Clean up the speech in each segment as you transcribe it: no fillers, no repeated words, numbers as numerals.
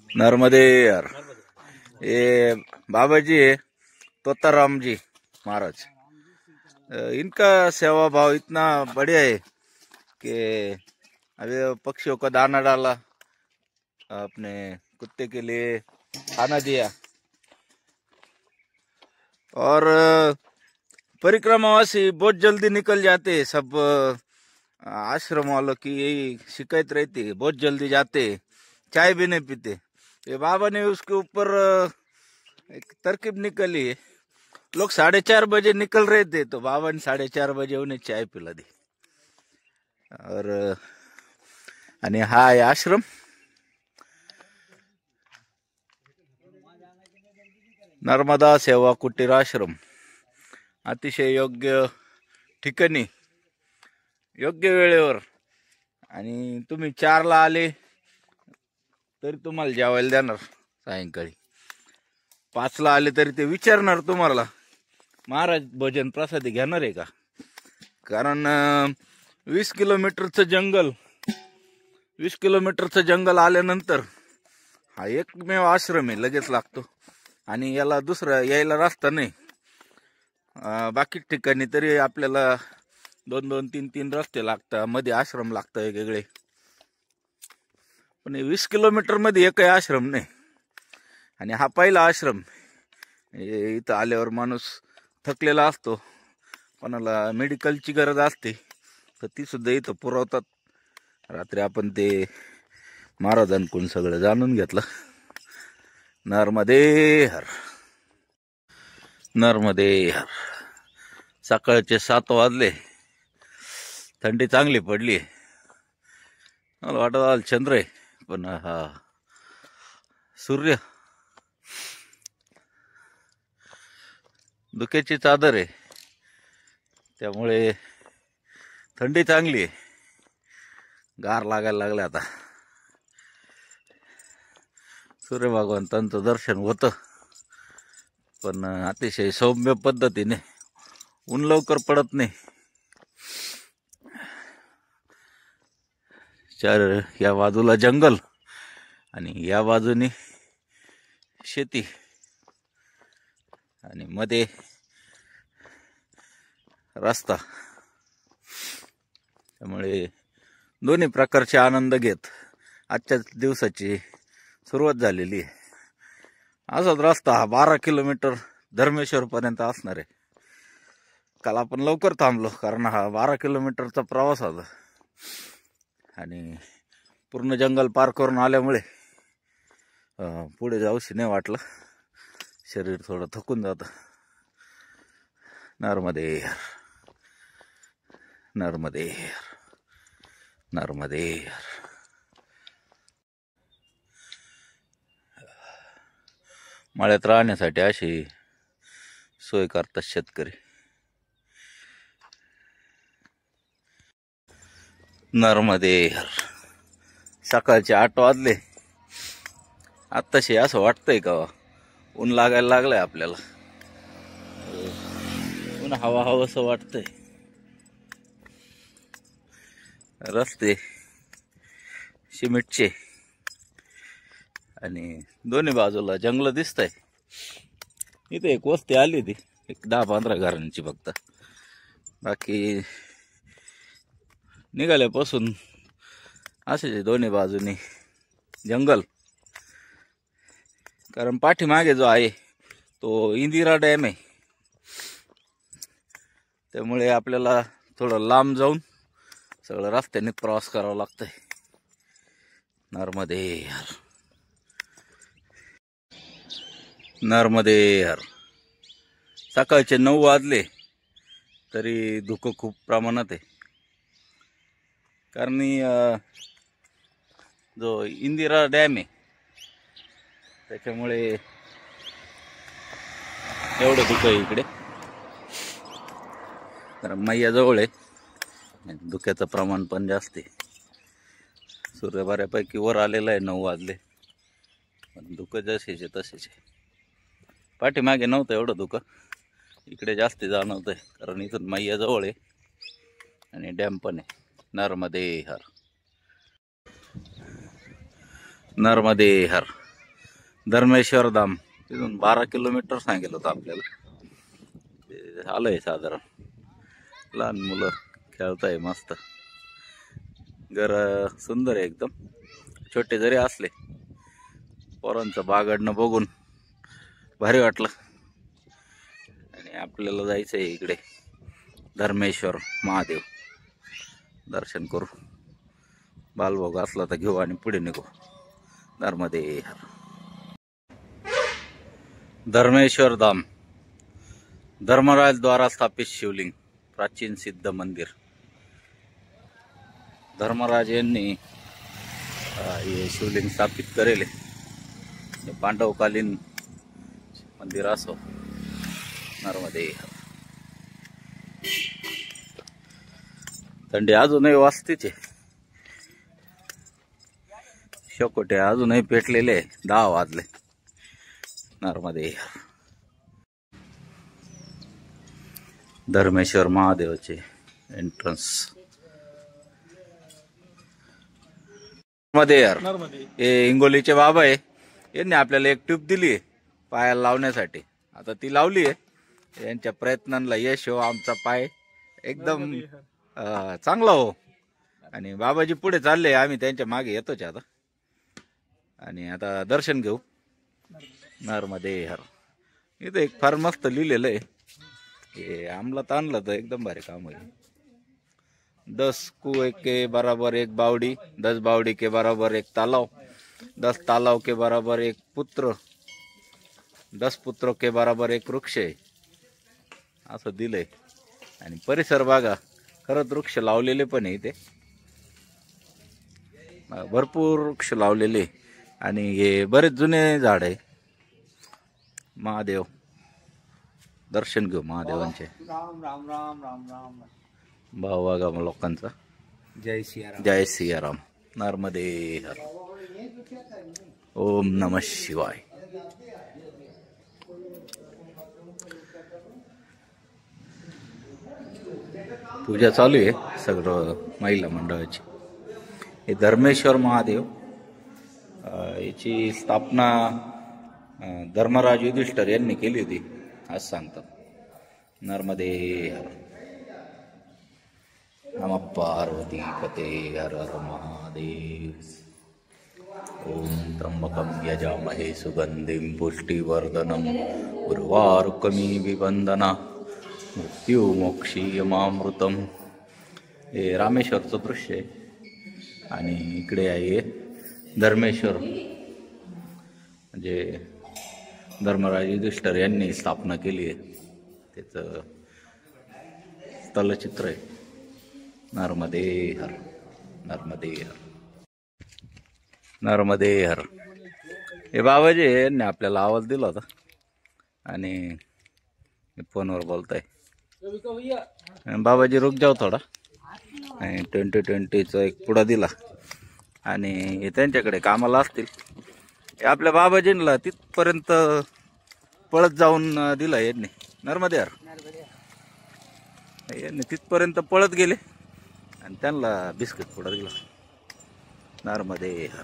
नर्मदे यार। ये बाबा जी है तोताराम जी महाराज। इनका सेवा भाव इतना बढ़िया है कि अभी पक्षियों का दाना डाला, अपने कुत्ते के लिए खाना दिया, और परिक्रमावासी बहुत जल्दी निकल जाते हैं। सब आश्रम वालों की यही शिकायत रहती है, बहुत जल्दी जाते, चाय भी नहीं पीते। ये बाबा ने उसके ऊपर एक तरकीब निकली है। लोग 4:30 बजे निकल रहे थे तो बाबा ने 4:30 बजे उन्हें चाय पिला दी। और आणि हा आहे आश्रम, नर्मदा सेवा कुटीर आश्रम। अतिशय योग्य ठिकाणी, योग्य वेळेवर। आणि तुम्ही 4ला आले तरी तुम्हाला जेवायला देणार, सायंकाळी 5ला आले तरी ते विचारणार तुम्हाला, महाराज भोजन प्रसादी घेणार आहे का? कारण 20 किलोमीटरचं जंगल, 20 किलोमीटरचं जंगल आल्यानंतर हा एकमेव आश्रम आहे, लगेच लागतो आणि याला दुसरा यायला रस्ता नाही। बाकी ठिकाणी तरी आपल्याला 2-2, 3-3 रस्ते लागतात, मध्ये आश्रम लागतात वेगवेगळे। पण 20 किलोमीटर मध्ये एकही आश्रम नाही। आणि हा पहिला आश्रम। इथं आल्यावर माणूस थकलेला असतो, कोणाला मेडिकलची गरज असते तर ती सुद्धा इथं पुरवतात। रात्री आपण ते महाराजांकडून सगळं जाणून घेतलं। नर्मदे हर, नर्मदे हर। सकाळचे 7 वाजले, थंडी चांगली पडली। मला वाटत चंद्र आहे, पण हा सूर्य धुक्याची चादर आहे, त्यामुळे थंडी चांगली आहे, गार लागायला लागले। आता सूर्य भगवंतांचं दर्शन होतं, पण अतिशय सौम्य पद्धतीने, ऊन लवकर पडत नाही। या बाजूला जंगल आणि या बाजूने शेती आणि मध्ये रस्ता, त्यामुळे दोन्ही प्रकारचे आनंद घेत आजच्या दिवसाची सुरुवात झालेली आहे। असाच रस्ता हा 12 किलोमीटर धर्मेश्वर पर्यंत असणार आहे। काल आपण लवकर थांबलो कारण हा 12 किलोमीटरचा प्रवास होता आणि पूर्ण जंगल पार करून आल्यामुळे पुढे जाऊशी नाही वाटलं, शरीर थोडं थकून जातं। नर्मदे हर, नर्मदे हर, नर्मदे हर। मळ्यात राहण्यासाठी अशी सोय करतात शेतकरी। नर्मदे हर। सकाळचे 8 वाजले, आत्ताशी असं वाटतंय का ऊन लागायला लागलंय आपल्याला, ऊन हवा हवंसं वाटतंय। रस्ते सिमेंटचे आणि दोन्ही बाजूला जंगल दिसतंय। इथे एक वस्ती आली ती, एक 10-15 घरांची फक्त, बाकी निघाल्यापासून असे दोन्ही बाजूनी जंगल। कारण पाठीमागे जो आहे तो इंदिरा डॅम आहे, त्यामुळे आपल्याला थोडं लांब जाऊन सगळं रस्त्याने प्रवास करावा लागतोय। नर्मदे हर, नर्मदे हर। सकाळचे 9 वाजले तरी धुकं खूप प्रमाणात आहे, कारण जो इंदिरा डॅम आहे त्याच्यामुळे एवढं धुकं आहे इकडे। कारण मैया जवळ आहे, धुक्याचं प्रमाण पण जास्त आहे। सूर्य बऱ्यापैकी वर आलेला आहे, 9 वाजले, पण धुकं जसेचे तसेच आहे। पाठीमागे नव्हतं एवढं धुकं, इकडे जास्त जाणवतंय कारण इथून मैया जवळ आहे आणि डॅम पण आहे। नर्मदे हर, नर्मदे हर। धर्मेश्वर धाम तिथून 12 किलोमीटर सांगितलं होतं आपल्याला. ते आलंय साधारण. लहान मुलं खेळताय मस्त. घर सुंदर आहे एकदम. छोटे जरी असले पोरांचं बागडणं बघून भारी वाटलं. आणि आपल्याला जायचंय इकडे धर्मेश्वर महादेव दर्शन करू. बालभोग असला तर घेऊ आणि पुढे निघू. नर्मदे. धर्मेश्वर धाम धर्मराज द्वारा स्थापित शिवलिंग, प्राचीन सिद्ध मंदिर. धर्मराज यांनी हे शिवलिंग स्थापित करेल. पांडवकालीन मंदिर असो. नर्मदे. थंडी अजूनही वाजतीच आहे. शेकोटे अजूनही पेटलेले. 10 वाजले. नर्मदे. धर्मेश्वर महादेवाचे एंट्रन्स. मध्ये यार हे हिंगोलीचे बाबा आहे. यांनी आपल्याला एक ट्यूब दिली आहे पायाला लावण्यासाठी. आता ती लावली आहे. यांच्या प्रयत्नांना यश हो. आमचा पाय एकदम चांगला हो. आणि बाबाजी पुढे चालले. आम्ही त्यांच्या मागे येतोच आता. आणि आता दर्शन घेऊ. नर्मदे हर. इथं एक फार मस्त लिहिलेलं आहे. हे अंमलात आणलं तर एकदम भारी काम होईल. 10 कुएं के बराबर एक बावड़ी, 10 बावड़ी के बराबर एक तालाव, 10 तालाव के बराबर एक पुत्र, 10 पुत्रों के बराबर एक वृक्ष आहे असं दिलंय. आणि परिसर बघा. खरंच वृक्ष लावलेले पण आहे इथे. भरपूर वृक्ष लावलेले. आणि हे बरेच जुने झाड आहे. महादेव दर्शन घेऊ महादेवांचे. राम राम राम राम राम. भाव बघा लोकांचा. जय सियाराम. जय सियाराम. नर्मदे हर. ओम नमः शिवाय. पूजा चालू आहे सगळं महिला मंडळाची. हे धर्मेश्वर महादेव याची स्थापना धर्मराज युधिष्ठिर यांनी केली होती असं सांगतात. नर्मदे हर. नमः पार्वती पते हर हर महादेव. ओम त्र्यंबकं यजामहे सुगंधिं पुष्टिवर्धनम् उर्वारुकमिव बंधना मृत्युमोक्षीयमामृतम्. हे रामेश्वरचं दृश्य आहे. आणि इकडे आहे धर्मेश्वर, म्हणजे धर्मराज युधिष्ठिर यांनी स्थापना केली आहे त्याचं स्थलचित्र आहे. नर्मदे हर. नर्मदे हर. नर्मदे हर. हे बाबाजी यांनी आपल्याला आवाज दिला होता आणि फोनवर बोलताय. बाबाजी रुक जाऊ थोडा. आणि 2020चा एक पुढा दिला. आणि हे त्यांच्याकडे कामाला असतील. हे आपल्या बाबाजींना तिथपर्यंत पळत जाऊन दिला यांनी. नर्मदे हर. यांनी तिथपर्यंत पळत गेले आणि त्यांना बिस्किट पुढा दिला. नर्मदे हर.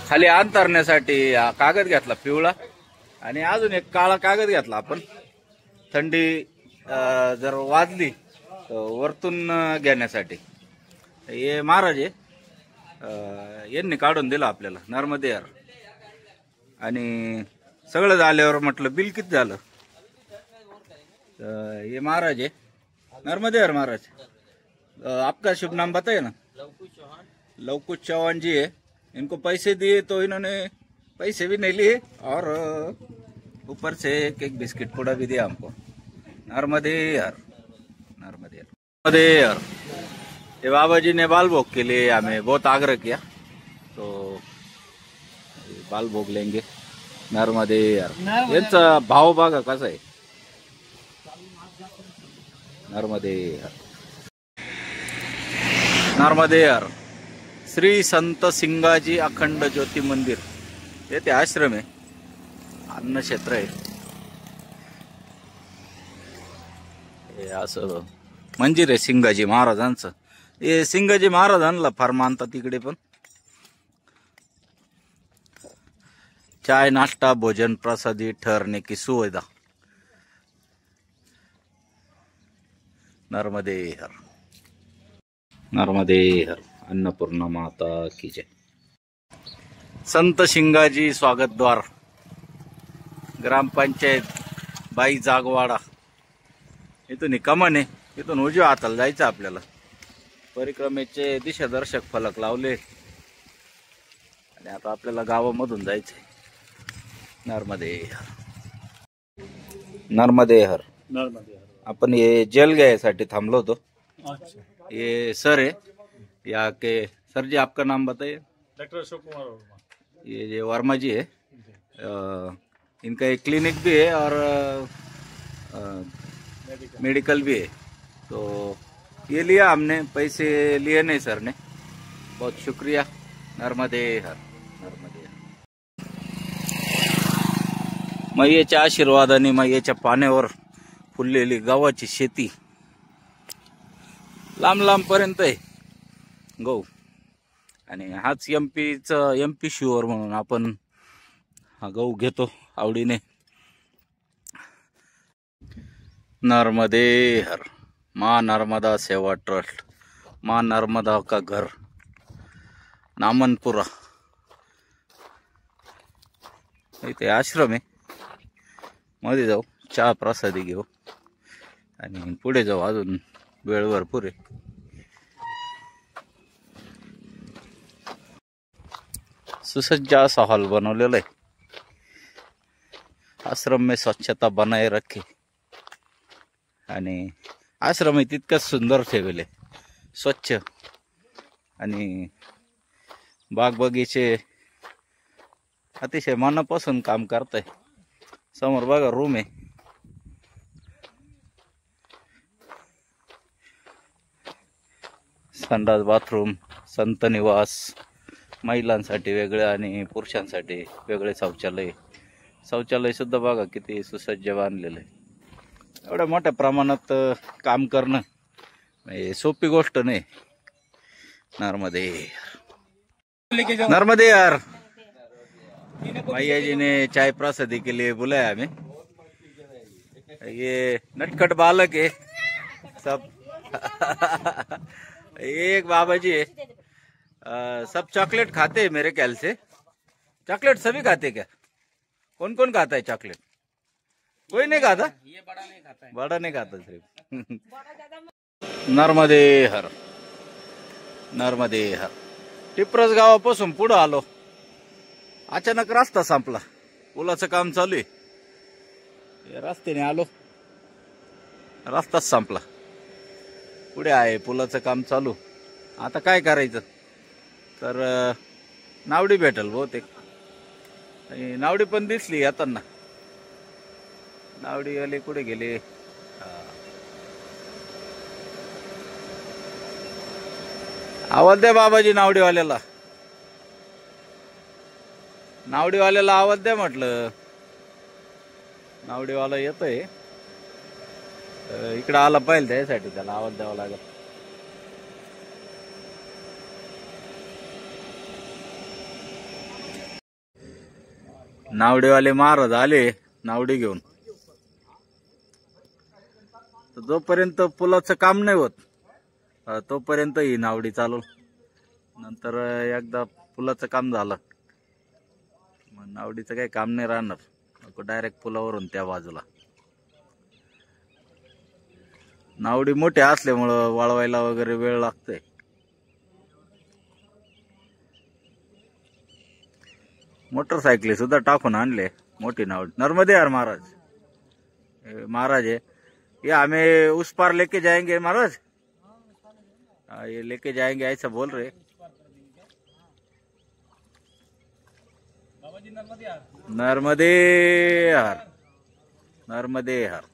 खाली अंतरण्यासाठी कागद घेतला पिवळा. आणि अजून एक काळा कागद घेतला आपण. थंडी जर वाजली तर वरतून घेण्यासाठी. हे महाराज आहे. यांनी काढून दिला आपल्याला. नर्मदे हर. आणि सगळं झाल्यावर म्हटलं बिल किती झालं. ये महाराज है. नर्मदे हर महाराज. आपका शुभ नाम बताइए ना. लवकुश चौहान जी है. इनको पैसे दिए तो इन्होंने पैसे भी नहीं लिए और ऊपर से एक बिस्किट पूड़ा भी दिया हमको. नर्मदे हर. नर्मदे हर. नर्मदे हर. ये बाबा जी ने बाल भोग के लिए हमें बहुत आग्रह किया तो बाल भोग लेंगे. नर्मदे हर. यांचा भाव बघा कसा आहे. नर्मदे हर. नर्मदे हर. श्री संत सिंगाजी अखंड ज्योती मंदिर. येथे आश्रम आहे. अन्न क्षेत्र आहे. हे असं मंदिर आहे सिंगाजी महाराजांचं. हे सिंगाजी महाराजांना फार मानतात इकडे पण. चाय नाश्ता भोजन प्रसादी ठहरने की सुविधा। नर्मदे हर, नर्मदे हर, अन्नपूर्णा माता की जय। संत शिंगाजी स्वागत द्वार, ग्रामपंचायत बाई जागवाडा। इथून कमान आहे, इथून उजव्या हाताला जायचं आपल्याला। परिक्रमेचे दिशादर्शक फलक लावले आणि आता आपल्याला गावामधून जायचंय। नर्मदे हर, नर्मदे हर, नर्मदे हर। अपन ये जेल घ्यायसाठी थांबलो होतो। अच्छा, ये सर है यहाँ के। सर जी आपका नाम बताइए। डॉक्टर अशोक कुमार वर्मा। ये वर्मा जी है। इनका एक क्लिनिक भी है और मेडिकल भी है। तो ये लिया हमने, पैसे लिए नहीं सर ने। बहुत शुक्रिया। नर्मदे हर, नर्मदे हर। मैयेच्या आशीर्वादाने मैयेच्या पाण्यावर फुललेली गव्हाची शेती लांब लांब पर्यंत आहे गहू। आणि हाच एमपी शुअर म्हणून आपण हा गहू घेतो आवडीने। नर्मदे हर, माँ नर्मदा सेवा ट्रस्ट, माँ नर्मदा का घर, नामनपुरा। इथे आश्रम आहे, मध्ये जाऊ, चहा प्रसादी घेऊ आणि पुढे जाऊ। अजून वेळ भरपूर आहे। सुसज्ज असा हॉल बनवलेला आहे। आश्रम में स्वच्छता बनाए रखे आणि आश्रम आहे तितकंच सुंदर ठेवले, स्वच्छ आणि बाग बगीचे अतिशय मनापासून काम करताय। समोर बघा रूम आहे, संडास बाथरूम, संत निवास, महिलांसाठी वेगळे आणि पुरुषांसाठी वेगळे शौचालय। शौचालय सुद्धा बघा किती सुसज्ज बांधलेलं आहे। एवढ्या मोठ्या प्रमाणात काम करणं सोपी गोष्ट नाही। नर्मदे नर्मदे यार। मैया जी ने चाय प्रसादी के लिए बुलाया हमें। ये नटखट बालक है सब। एक बाबा जी है, सब चॉकलेट खाते हैं मेरे ख्याल से। चॉकलेट सभी खाते क्या? कौन कौन खाता है चॉकलेट? कोई नहीं खाता? ये बड़ा नहीं खाता है। बड़ा नहीं खाता सिर्फ। नर्मदे हर, नर्मदे हर। टिप्रस गावापासून पुढे आलो, अचानक रस्ता संपला। पुलाचं काम चालू आहे, रस्त्याने आलो, रस्ताच संपला। पुढे आहे पुलाचं काम चालू। आता काय करायचं, तर नावडी भेटल बहुतेक। नावडी पण दिसली येताना। नावडी वाले कुठे गेले? आवाज द्या बाबाजी नावडीवाल्याला, नावडीवाल्याला आवाज द्या म्हटलं। नावडीवाला येतोय, इकडे आला पाहिजे, त्यासाठी त्याला आवाज द्यावा लागेल। नावडीवाले महाराज आले नावडी घेऊन। तर जोपर्यंत पुलाचं काम नाही होत तोपर्यंत ही नावडी चालू। नंतर एकदा पुलाचं काम झालं मग नावडीचं काही काम नाही राहणार, डायरेक्ट पुलावरून त्या बाजूला। नावडी मोठी असल्यामुळं वळवायला वगैरे वेळ लागतोय। मोटरसायकली सुद्धा टाकून आणले मोठी नावडी। नर्मदे यार महाराज, महाराज है ये, हमें उस पार लेके जाएंगे महाराज। ये लेके जाएंगे ऐसा बोल रहे। नर्मदे हर, नर्मदे हर।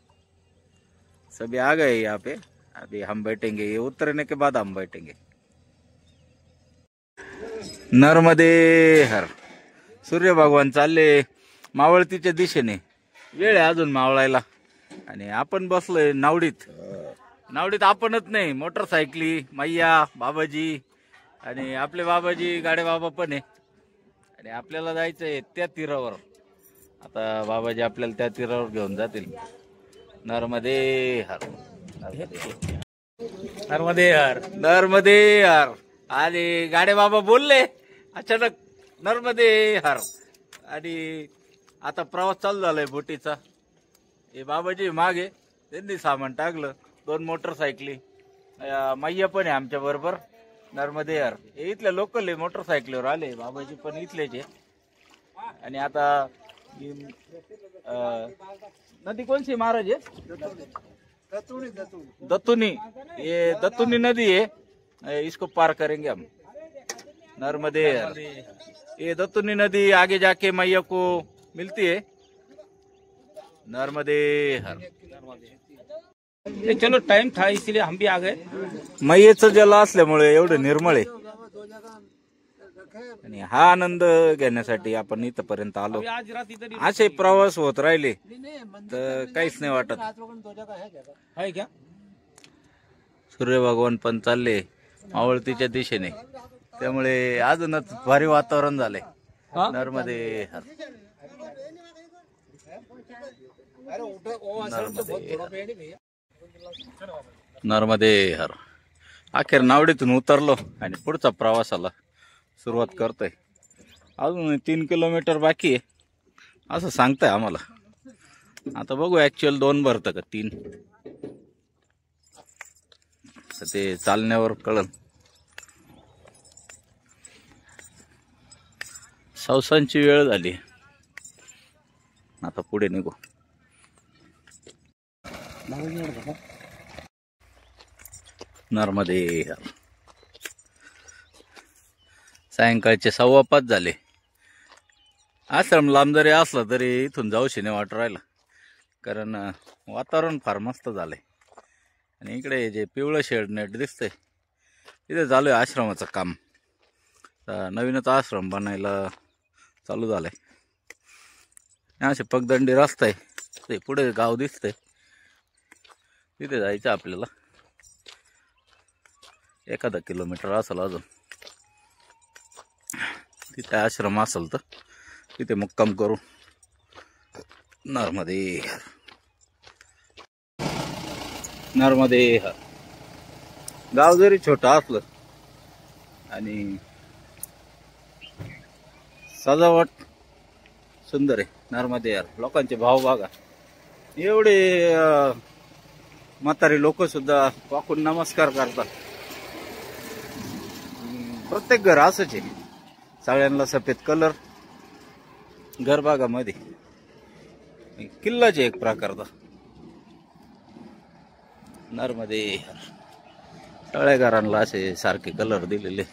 सभी आ गए यहाँ पे, अभी हम बैठेंगे, ये उतरने के बाद हम बैठेंगे। नर्मदे हर। सूर्य भगवान चालले मावळतीच्या दिशेने। वेळ आहे अजून मावळायला आणि आपण बसलोय नावडीत। नावडीत आपणच नाही, मोटरसायकली, मैया, बाबाजी आणि आपले बाबाजी गाडे बाबा पण आहे। आणि आपल्याला जायचंय त्या तीरावर. आता बाबाजी आपल्याला त्या तीरावर घेऊन जातील. नर्मदे हर. नर्मदे यार. नर्मदे हर. आणि गाडे बाबा बोलले अचानक नर्मदे हर. आणि आता प्रवास चालू झालाय बोटीचा. हे बाबाजी मागे त्यांनी सामान टाकलं. 2 मोटरसायकली. मैया पण आहे आमच्या बरोबर. नर्मदे हर. हे इथले लोकल आहे, मोटरसायकलीवर आले. बाबाजी पण इथलेच आहे. आणि आता नदी कोणसी महाराज है? दत्तुनी. ये दत्तुनी नदी है, इसको पार करेंगे हम. नर्मदे हर. ये दत्तुनी नदी आगे जाके मैया को मिलती है. नर्मदे हर. चलो टाइम था इसलिए हम भी आ गए. मैयेचं जल असल्यामुळे एवढं निर्मळ आहे. आणि हा आनंद घेण्यासाठी आपण इथपर्यंत आलो. आज रात इधर असे प्रवास होत राहिले तर काहीच नाही वाटत. है क्या? सूर्य भगवान पण चालले मावळतीच्या दिशेने, त्यामुळे अजूनच भारी वातावरण झालंय. नर्मदे हर. नर्मदे हर. अखेर नावडीतून उतरलो आणि पुढचा प्रवासाला सुरुवात करतोय. अजून 3 किलोमीटर बाकी आहे असं सांगताय आम्हाला. आता बघू ऍक्च्युअल 2 भरतं का 3 ते चालण्यावर कळलं. सवसांची वेळ झाली. आता पुढे निघू. नर्मदे हर. सायंकाळचे 5:15 झाले. आश्रम लांब जरी असला तरी इथून जाऊशी नाही वाटू राहिला, कारण वातावरण फार मस्त झालंय. आणि इकडे जे पिवळं शेड नेट दिसतंय तिथे चालू आहे आश्रमाचं काम. नवीनच आश्रम बनायला चालू झालंय. असे पगदंडी रस्ता आहे. ते पुढे गाव दिसतंय, तिथे जायचं आपल्याला. 1 किलोमीटर असेल अजून. तिथे आश्रम असेल तर तिथे मुक्काम करू. नर्मदे हर. नर्मदे हर. गाव जरी छोटं असलं आणि सजावट सुंदर आहे. नर्मदे हर. लोकांचे भाव बघा. एवढे म्हातारी लोक सुद्धा वाकून नमस्कार करतात. प्रत्येक घर असंच आहे. सगळ्यांना सफेद कलर. घरबागामध्ये किल्लाच एक प्रकारचा. नर्मदे हर. सगळ्या घरांना असे सारखे कलर दिलेले.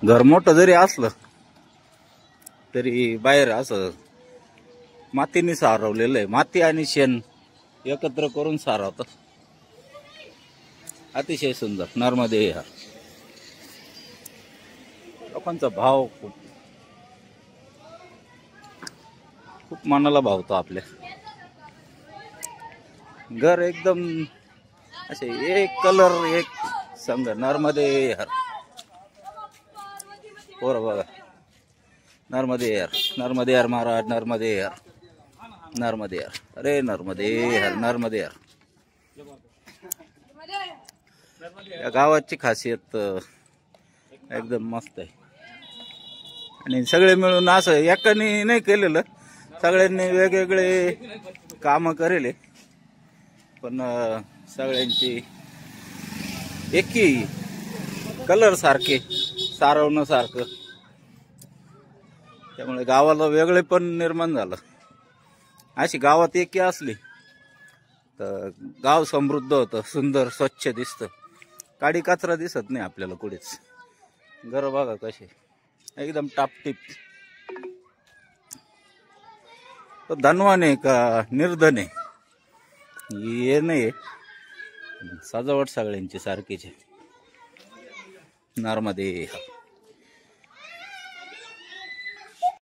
घर मोठं जरी असलं तरी बाहेर असं मातीने सारवलेलं आहे. माती आणि शेण एकत्र करून सारवतं. अतिशय सुंदर. नर्मदे हर. लोकांचा भाव खूप मनाला भावतो आपल्या. घर एकदम असे एक कलर एक संग. नर्मदे हर. पोर बघा. नर्मदे हर. नर्मदे हर महाराज. नर्मदे हर. नर्मदे हर. अरे नर्मदे हर. नर्मदे हर. या गावाची खासियत एकदम मस्त आहे. आणि सगळे मिळून असं एकाने नाही केलेलं, सगळ्यांनी वेगवेगळे काम करेले, पण सगळ्यांची एकी कलर सारखे, सारवणं सारखं. त्यामुळे गावाला वेगळे पण निर्माण झालं. अशी गावात एकी असली तर गाव समृद्ध होतं, सुंदर स्वच्छ दिसतं. काडी कचरा दिसत नाही आपल्याला कुठेच. घर बघा कसे एकदम टापटीप. तो धनवान आहे का निर्धन आहे हे नाही, सजावट सगळ्यांची सारखीच आहे. नर्मदे हर.